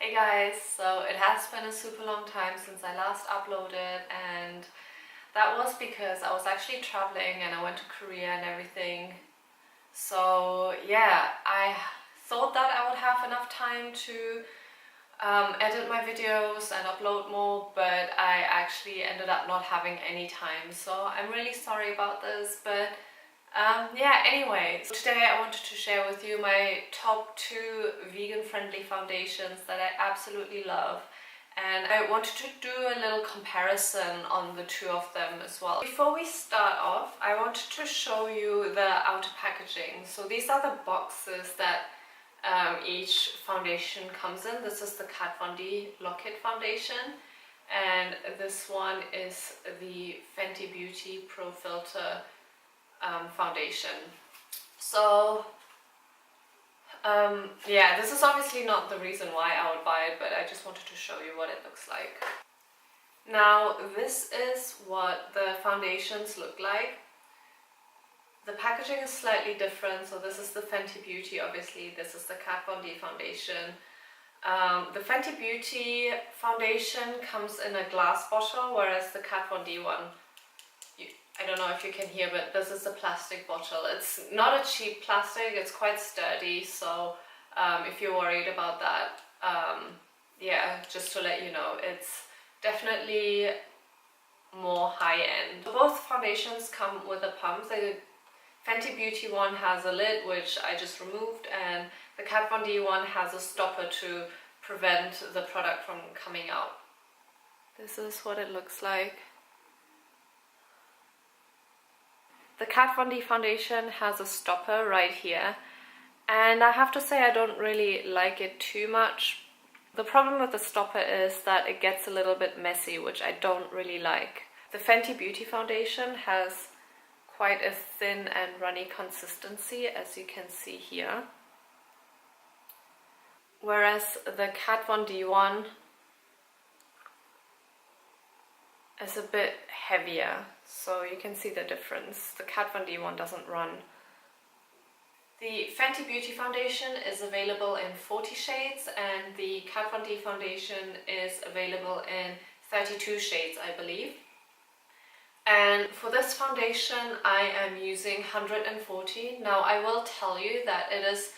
Hey guys, so it has been a super long time since I last uploaded, and that was because I was actually traveling and I went to Korea and everything. So yeah, I thought that I would have enough time to edit my videos and upload more, but I actually ended up not having any time. So I'm really sorry about this, but yeah, anyway, so today I wanted to share with you my top 2 vegan-friendly foundations that I absolutely love. And I wanted to do a little comparison on the 2 of them as well. Before we start off, I wanted to show you the outer packaging. So these are the boxes that each foundation comes in. This is the Katvond Lock-It foundation. And this one is the Fenty Beauty Pro Filt'r foundation. So yeah, this is obviously not the reason why I would buy it, but I just wanted to show you what it looks like. Now this is what the foundations look like. The packaging is slightly different, so this is the Fenty Beauty, obviously this is the Katvond foundation. The Fenty Beauty foundation comes in a glass bottle, whereas the Katvond one, I don't know if you can hear, but this is a plastic bottle. It's not a cheap plastic, it's quite sturdy, so if you're worried about that, yeah, just to let you know, it's definitely more high-end. Both foundations come with a pump. The Fenty Beauty one has a lid, which I just removed, and the Katvond one has a stopper to prevent the product from coming out. This is what it looks like. The Katvond foundation has a stopper right here, and I have to say I don't really like it too much. The problem with the stopper is that it gets a little bit messy, which I don't really like. The Fenty Beauty foundation has quite a thin and runny consistency, as you can see here, whereas the Katvond one is a bit heavier, so you can see the difference. The Katvond one doesn't run. The Fenty Beauty foundation is available in 40 shades, and the Katvond foundation is available in 32 shades, I believe. And for this foundation I am using 140. Now I will tell you that it is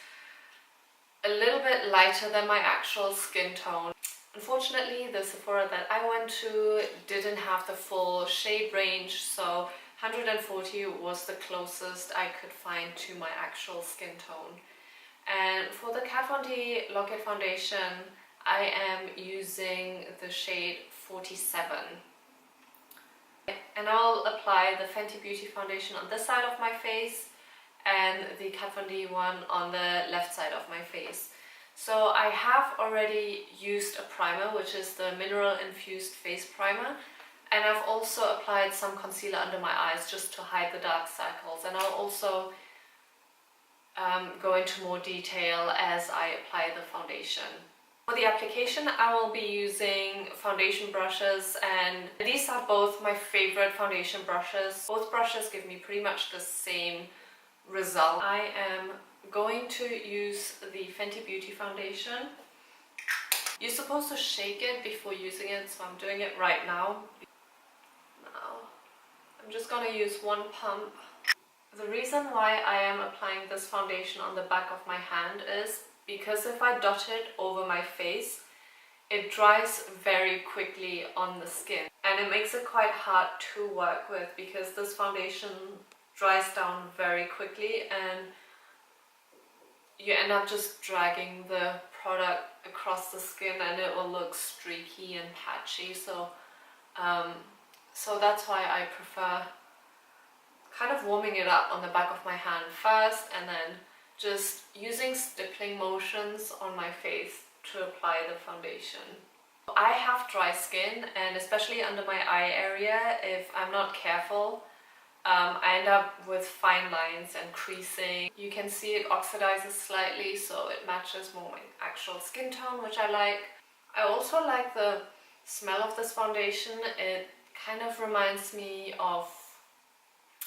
a little bit lighter than my actual skin tone. Unfortunately, the Sephora that I went to didn't have the full shade range, so 140 was the closest I could find to my actual skin tone. And for the Katvond Lock-It foundation, I am using the shade 47. And I'll apply the Fenty Beauty foundation on this side of my face and the Katvond one on the left side of my face. So I have already used a primer, which is the mineral infused face primer, and I've also applied some concealer under my eyes just to hide the dark circles, and I'll also go into more detail as I apply the foundation. For the application I will be using foundation brushes, and these are both my favorite foundation brushes. Both brushes give me pretty much the same result. I am going to use the Fenty Beauty foundation. You're supposed to shake it before using it, so I'm doing it right now. Now I'm just going to use one pump. The reason why I am applying this foundation on the back of my hand is because if I dot it over my face, it dries very quickly on the skin, and it makes it quite hard to work with because this foundation dries down very quickly, and you end up just dragging the product across the skin and it will look streaky and patchy. So so that's why I prefer kind of warming it up on the back of my hand first, and then just using stippling motions on my face to apply the foundation. I have dry skin, and especially under my eye area, if I'm not careful, I end up with fine lines and creasing. You can see it oxidizes slightly, so it matches more my actual skin tone, which I like. I also like the smell of this foundation. It kind of reminds me of,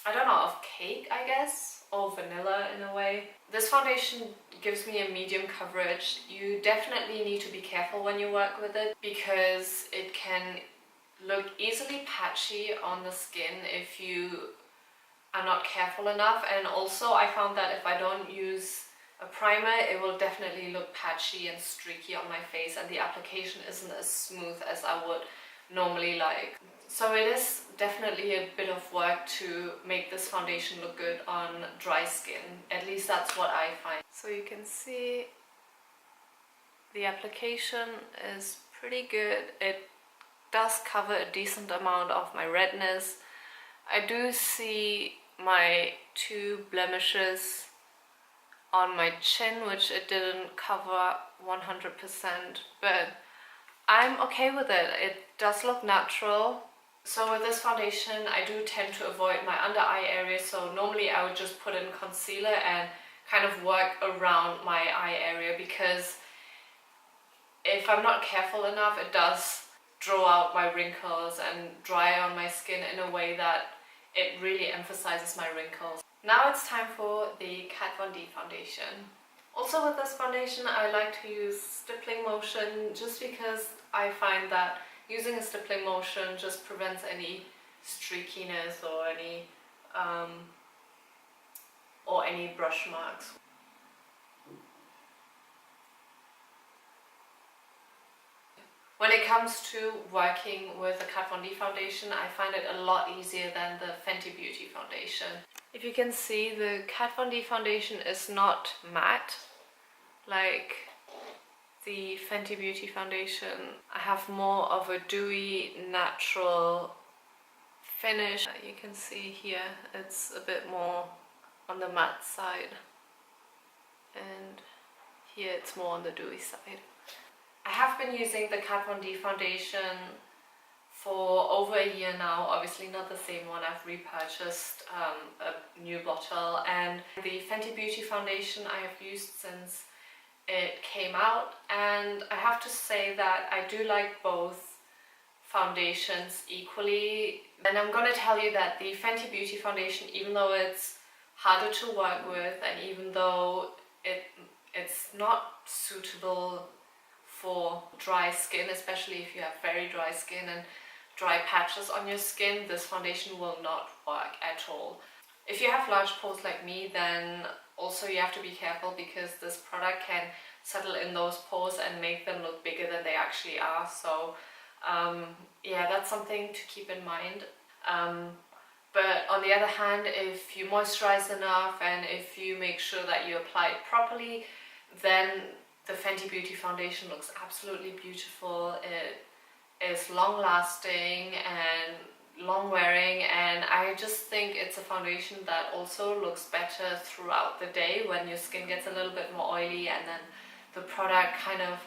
I don't know, of cake, I guess. all vanilla in a way. This foundation gives me a medium coverage. You definitely need to be careful when you work with it because it can look easily patchy on the skin if you are not careful enough, and also I found that if I don't use a primer, it will definitely look patchy and streaky on my face, and the application isn't as smooth as I would normally like. So it is definitely a bit of work to make this foundation look good on dry skin. At least that's what I find. So you can see the application is pretty good. It does cover a decent amount of my redness. I do see my 2 blemishes on my chin, which it didn't cover 100%, but I'm okay with it. It does look natural. So with this foundation, I do tend to avoid my under eye area, so normally I would just put in concealer and kind of work around my eye area, because if I'm not careful enough, it does draw out my wrinkles and dry on my skin in a way that it really emphasizes my wrinkles. Now it's time for the Kat Von D foundation. Also with this foundation, I like to use stippling motion just because I find that using a stippling motion just prevents any streakiness or any brush marks. When it comes to working with the Kat Von D foundation, I find it a lot easier than the Fenty Beauty foundation. If you can see, the Kat Von D foundation is not matte like the Fenty Beauty foundation. I have more of a dewy, natural finish. You can see here it's a bit more on the matte side, and here it's more on the dewy side. I have been using the Kat Von D foundation for over a year now, obviously not the same one. I've repurchased a new bottle, and the Fenty Beauty foundation I have used since it came out, and I have to say that I do like both foundations equally. And I'm gonna tell you that the Fenty Beauty foundation, even though it's harder to work with and even though it's not suitable for dry skin, especially if you have very dry skin and dry patches on your skin, this foundation will not work at all. If you have large pores like me, then also you have to be careful because this product can settle in those pores and make them look bigger than they actually are. So yeah, that's something to keep in mind. But on the other hand, if you moisturize enough and if you make sure that you apply it properly, then the Fenty Beauty foundation looks absolutely beautiful. It is long lasting and long wearing, and I just think it's a foundation that also looks better throughout the day when your skin gets a little bit more oily, and then the product kind of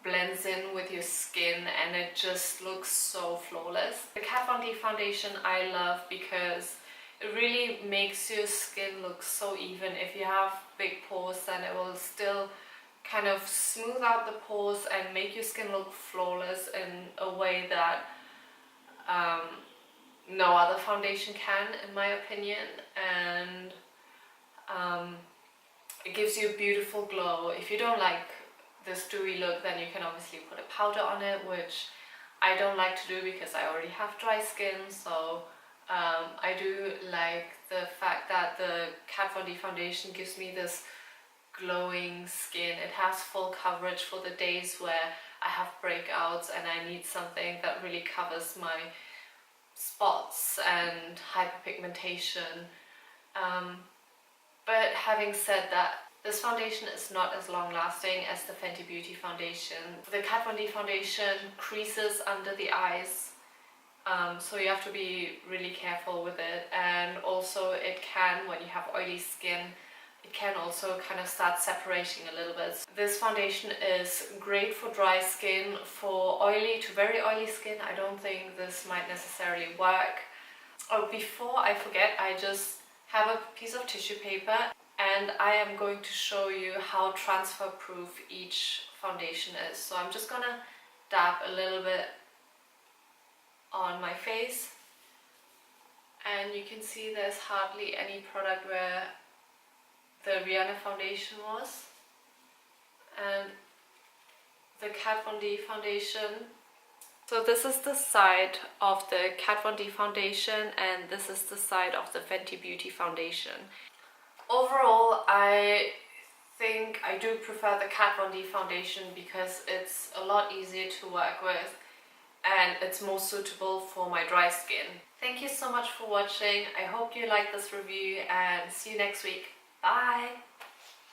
blends in with your skin and it just looks so flawless. The Kat Von D foundation I love because it really makes your skin look so even. If you have big pores, then it will still kind of smooth out the pores and make your skin look flawless in a way that no other foundation can, in my opinion. And it gives you a beautiful glow. If you don't like this dewy look, then you can obviously put a powder on it, which I don't like to do because I already have dry skin. So I do like the fact that the Kat Von D foundation gives me this glowing skin. It has full coverage for the days where I have breakouts and I need something that really covers my spots and hyperpigmentation. But having said that, this foundation is not as long lasting as the Fenty Beauty foundation. The Kat Von D foundation creases under the eyes, so you have to be really careful with it. And also it can, when you have oily skin, it can also kind of start separating a little bit. This foundation is great for dry skin. For oily to very oily skin, I don't think this might necessarily work. Oh, before I forget, I just have a piece of tissue paper and I am going to show you how transfer proof each foundation is. So I'm just gonna dab a little bit on my face and you can see there's hardly any product where the Rihanna foundation was, and the Kat Von D foundation. So this is the side of the Kat Von D foundation, and this is the side of the Fenty Beauty foundation. Overall, I think I do prefer the Kat Von D foundation because it's a lot easier to work with and it's more suitable for my dry skin. Thank you so much for watching. I hope you liked this review and see you next week. Bye!